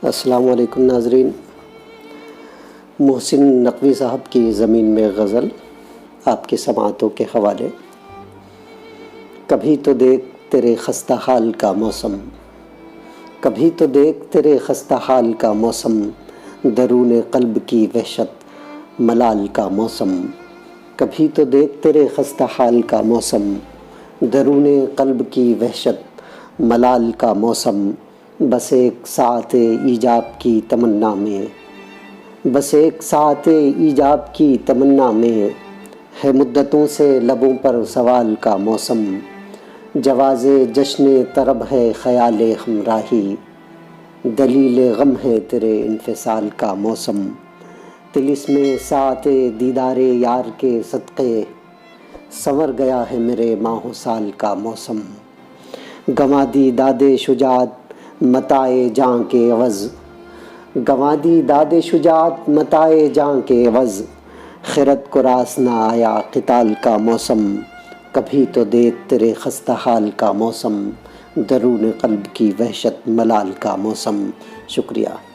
السلام علیکم ناظرین۔ محسن نقوی صاحب کی زمین میں غزل آپ کے سماعتوں کے حوالے۔ کبھی تو دیکھ تیرے خستہ حال کا موسم، کبھی تو دیکھ تیرے خستہ حال کا موسم، درون قلب کی وحشت ملال کا موسم۔ کبھی تو دیکھ تیرے خستہ حال کا موسم، درون قلب کی وحشت ملال کا موسم۔ بس ایک ساعت ایجاب کی تمنا میں، بس ایک ساعت ایجاب کی تمنا میں، ہے مدتوں سے لبوں پر سوال کا موسم۔ جواز جشن طرب ہے خیال ہمراہی، دلیل غم ہے تیرے انفصال کا موسم۔ طلسم ساعت دیدار یار کے صدقے، سنور گیا ہے میرے ماہ و سال کا موسم۔ گنوا دی داد شجاعت متاع جاں کے عوض، گنوا دی داد شجاعت متاع جاں کے عوض، خرد کو راس نہ آیا قتال کا موسم۔ کبھی تو دیکھ تیرے خستہ حال کا موسم، درون قلب کی وحشت ملال کا موسم۔ شکریہ۔